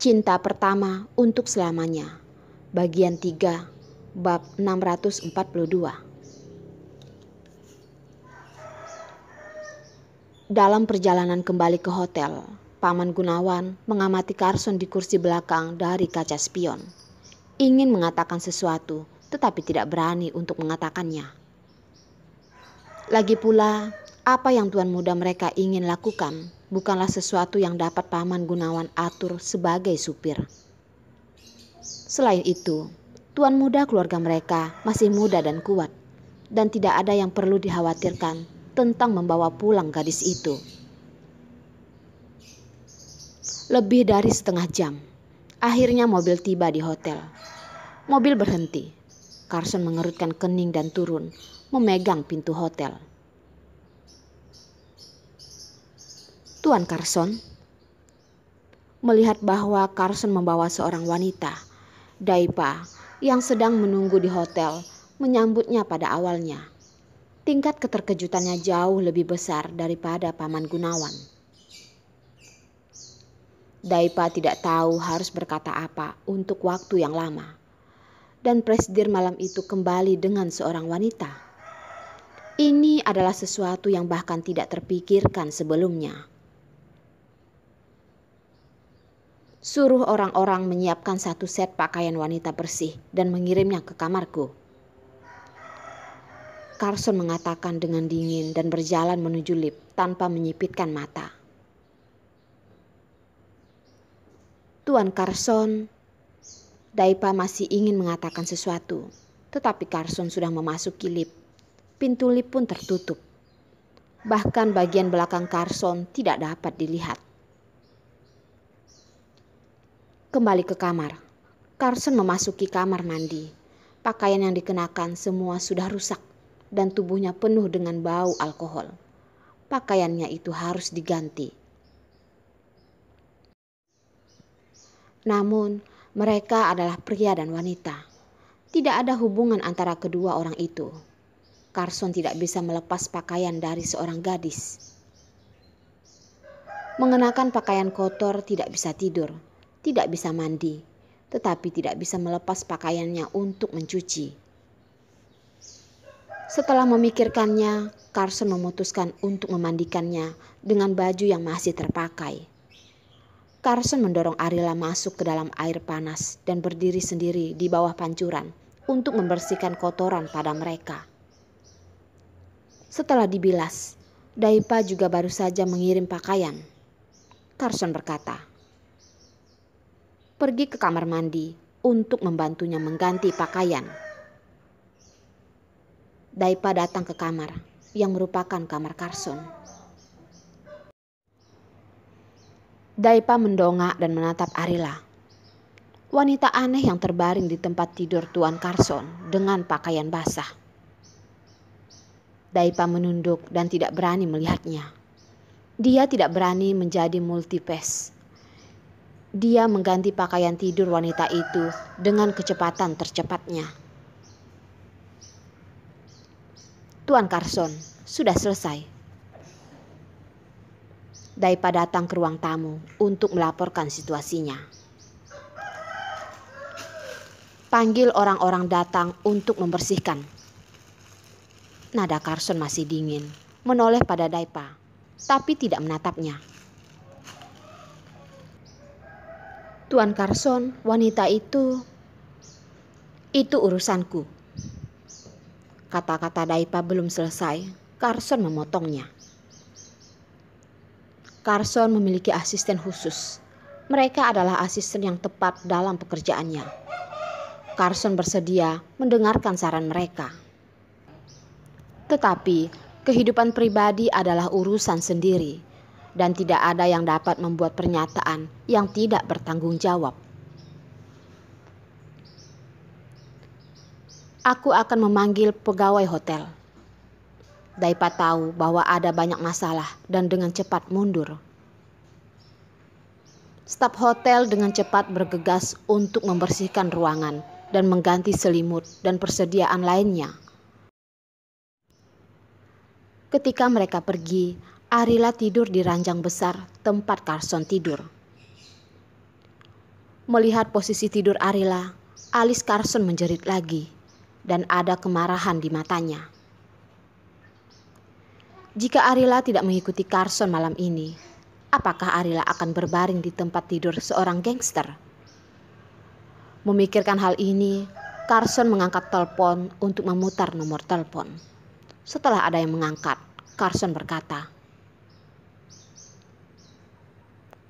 Cinta pertama untuk selamanya. Bagian 3, bab 642. Dalam perjalanan kembali ke hotel, Paman Gunawan mengamati Carson di kursi belakang dari kaca spion. Ingin mengatakan sesuatu, tetapi tidak berani untuk mengatakannya. Lagi pula, apa yang tuan muda mereka ingin lakukan bukanlah sesuatu yang dapat Paman Gunawan atur sebagai supir. Selain itu, tuan muda keluarga mereka masih muda dan kuat, dan tidak ada yang perlu dikhawatirkan tentang membawa pulang gadis itu. Lebih dari setengah jam, akhirnya mobil tiba di hotel. Mobil berhenti. Carson mengerutkan kening dan turun, memegang pintu hotel. Tuan Carson, melihat bahwa Carson membawa seorang wanita, Daipa, yang sedang menunggu di hotel, menyambutnya pada awalnya. Tingkat keterkejutannya jauh lebih besar daripada Paman Gunawan. Daipa tidak tahu harus berkata apa untuk waktu yang lama. Dan presidir malam itu kembali dengan seorang wanita. Ini adalah sesuatu yang bahkan tidak terpikirkan sebelumnya. Suruh orang-orang menyiapkan satu set pakaian wanita bersih dan mengirimnya ke kamarku. Carson mengatakan dengan dingin dan berjalan menuju lift tanpa menyipitkan mata. Tuan Carson, Daipa masih ingin mengatakan sesuatu, tetapi Carson sudah memasuki lift. Pintu lift pun tertutup. Bahkan bagian belakang Carson tidak dapat dilihat. Kembali ke kamar, Carson memasuki kamar mandi. Pakaian yang dikenakan semua sudah rusak dan tubuhnya penuh dengan bau alkohol. Pakaiannya itu harus diganti. Namun, mereka adalah pria dan wanita. Tidak ada hubungan antara kedua orang itu. Carson tidak bisa melepas pakaian dari seorang gadis. Mengenakan pakaian kotor tidak bisa tidur. Tidak bisa mandi, tetapi tidak bisa melepas pakaiannya untuk mencuci. Setelah memikirkannya, Carson memutuskan untuk memandikannya dengan baju yang masih terpakai. Carson mendorong Arila masuk ke dalam air panas dan berdiri sendiri di bawah pancuran untuk membersihkan kotoran pada mereka. Setelah dibilas, Daipa juga baru saja mengirim pakaian. Carson berkata, "Pergi ke kamar mandi untuk membantunya mengganti pakaian." Daipa datang ke kamar yang merupakan kamar Carson. Daipa mendongak dan menatap Arila, wanita aneh yang terbaring di tempat tidur Tuan Carson dengan pakaian basah. Daipa menunduk dan tidak berani melihatnya. Dia tidak berani menjadi multipass. Dia mengganti pakaian tidur wanita itu dengan kecepatan tercepatnya. Tuan Carson, sudah selesai. Daipa datang ke ruang tamu untuk melaporkan situasinya. Panggil orang-orang datang untuk membersihkan. Nada Carson masih dingin, menoleh pada Daipa, tapi tidak menatapnya. Tuan Carson, wanita itu urusanku. Kata-kata Daipa belum selesai, Carson memotongnya. Carson memiliki asisten khusus. Mereka adalah asisten yang tepat dalam pekerjaannya. Carson bersedia mendengarkan saran mereka. Tetapi, kehidupan pribadi adalah urusan sendiri. Dan tidak ada yang dapat membuat pernyataan yang tidak bertanggung jawab. Aku akan memanggil pegawai hotel. Daipa tahu bahwa ada banyak masalah dan dengan cepat mundur. Staf hotel dengan cepat bergegas untuk membersihkan ruangan dan mengganti selimut dan persediaan lainnya. Ketika mereka pergi, Arila tidur di ranjang besar tempat Carson tidur. Melihat posisi tidur Arila, alis Carson menjerit lagi dan ada kemarahan di matanya. Jika Arila tidak mengikuti Carson malam ini, apakah Arila akan berbaring di tempat tidur seorang gangster? Memikirkan hal ini, Carson mengangkat telepon untuk memutar nomor telepon. Setelah ada yang mengangkat, Carson berkata,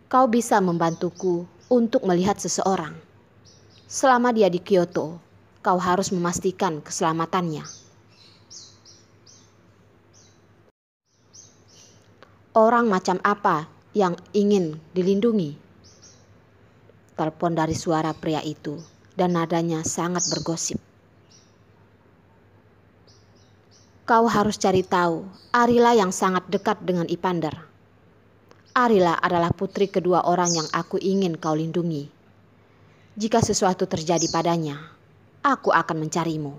"Kau bisa membantuku untuk melihat seseorang. Selama dia di Kyoto, kau harus memastikan keselamatannya." "Orang macam apa yang ingin dilindungi?" Telepon dari suara pria itu dan nadanya sangat bergosip. "Kau harus cari tahu Arila yang sangat dekat dengan Ipander. Arila adalah putri kedua orang yang aku ingin kau lindungi. Jika sesuatu terjadi padanya, aku akan mencarimu."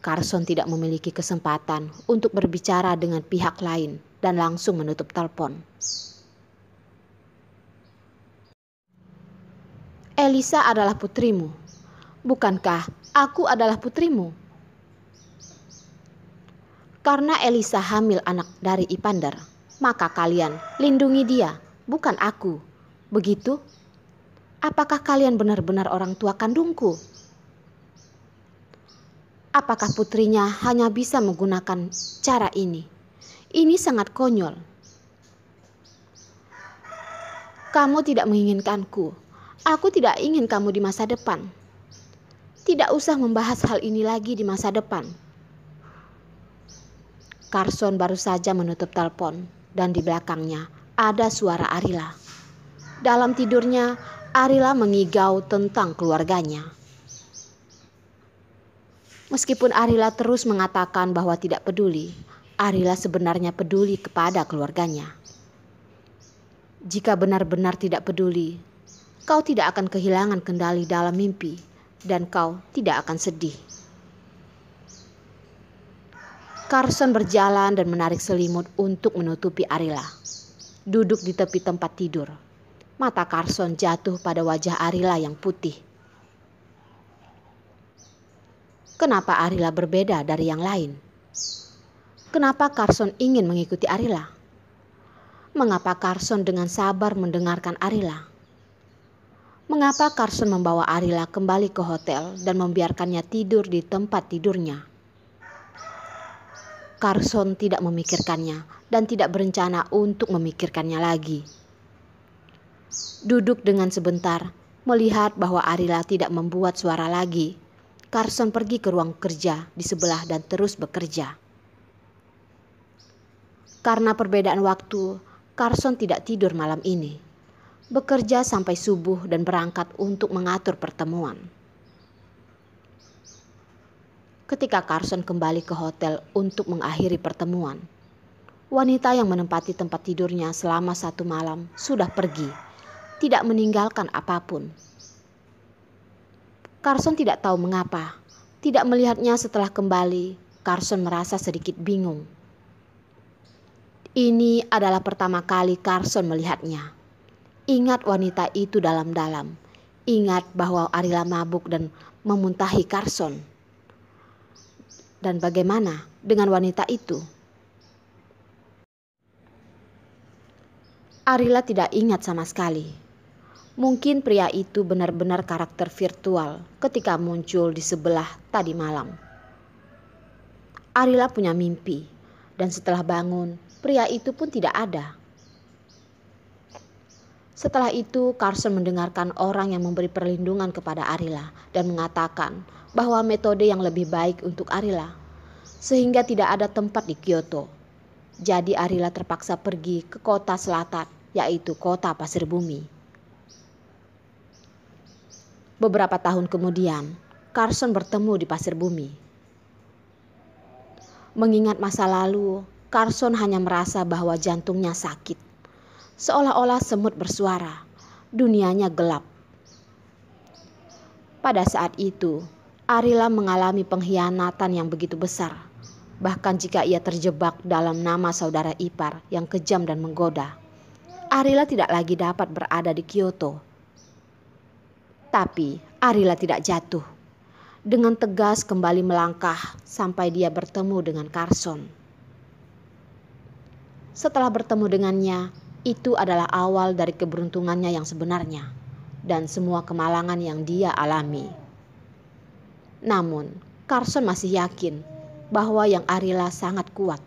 Carson tidak memiliki kesempatan untuk berbicara dengan pihak lain dan langsung menutup telepon. "Elisa adalah putrimu. Bukankah aku adalah putrimu? Karena Elisa hamil anak dari Ipander, maka kalian lindungi dia, bukan aku. Begitu? Apakah kalian benar-benar orang tua kandungku? Apakah putrinya hanya bisa menggunakan cara ini? Ini sangat konyol. Kamu tidak menginginkanku. Aku tidak ingin kamu di masa depan. Tidak usah membahas hal ini lagi di masa depan." Carson baru saja menutup telepon dan di belakangnya ada suara Arila. Dalam tidurnya, Arila mengigau tentang keluarganya. Meskipun Arila terus mengatakan bahwa tidak peduli, Arila sebenarnya peduli kepada keluarganya. Jika benar-benar tidak peduli, kau tidak akan kehilangan kendali dalam mimpi dan kau tidak akan sedih. Carson berjalan dan menarik selimut untuk menutupi Arila. Duduk di tepi tempat tidur. Mata Carson jatuh pada wajah Arila yang putih. Kenapa Arila berbeda dari yang lain? Kenapa Carson ingin mengikuti Arila? Mengapa Carson dengan sabar mendengarkan Arila? Mengapa Carson membawa Arila kembali ke hotel dan membiarkannya tidur di tempat tidurnya? Carson tidak memikirkannya dan tidak berencana untuk memikirkannya lagi. Duduk dengan sebentar, melihat bahwa Arila tidak membuat suara lagi, Carson pergi ke ruang kerja di sebelah dan terus bekerja. Karena perbedaan waktu, Carson tidak tidur malam ini. Bekerja sampai subuh dan berangkat untuk mengatur pertemuan. Ketika Carson kembali ke hotel untuk mengakhiri pertemuan, wanita yang menempati tempat tidurnya selama 1 malam sudah pergi, tidak meninggalkan apapun. Carson tidak tahu mengapa, tidak melihatnya setelah kembali. Carson merasa sedikit bingung. Ini adalah pertama kali Carson melihatnya. Ingat wanita itu dalam-dalam. Ingat bahwa Arila mabuk dan memuntahi Carson. Dan bagaimana dengan wanita itu? Arila tidak ingat sama sekali. Mungkin pria itu benar-benar karakter virtual ketika muncul di sebelah tadi malam. Arila punya mimpi, dan setelah bangun, pria itu pun tidak ada. Setelah itu, Carson mendengarkan orang yang memberi perlindungan kepada Arila dan mengatakan bahwa metode yang lebih baik untuk Arila, sehingga tidak ada tempat di Kyoto. Jadi Arila terpaksa pergi ke kota selatan, yaitu kota Pasir Bumi. Beberapa tahun kemudian, Carson bertemu di Pasir Bumi. Mengingat masa lalu, Carson hanya merasa bahwa jantungnya sakit. Seolah-olah semut bersuara, dunianya gelap. Pada saat itu, Arila mengalami pengkhianatan yang begitu besar. Bahkan jika ia terjebak dalam nama saudara ipar yang kejam dan menggoda, Arila tidak lagi dapat berada di Kyoto. Tapi Arila tidak jatuh. Dengan tegas kembali melangkah sampai dia bertemu dengan Carson. Setelah bertemu dengannya, itu adalah awal dari keberuntungannya yang sebenarnya dan semua kemalangan yang dia alami. Namun, Carson masih yakin bahwa yang Arila sangat kuat,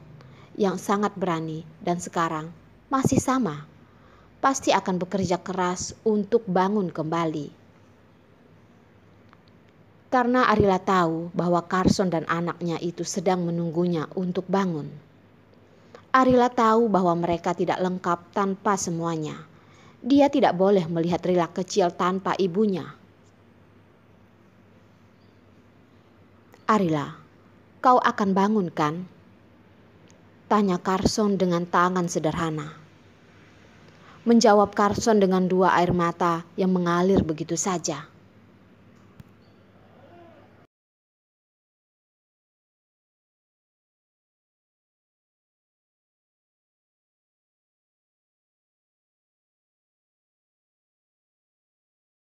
yang sangat berani, dan sekarang masih sama. Pasti akan bekerja keras untuk bangun kembali. Karena Arila tahu bahwa Carson dan anaknya itu sedang menunggunya untuk bangun. Arila tahu bahwa mereka tidak lengkap tanpa semuanya. Dia tidak boleh melihat Rila kecil tanpa ibunya. "Arila, kau akan bangun kan?" tanya Carson dengan tangan sederhana. Menjawab Carson dengan dua air mata yang mengalir begitu saja.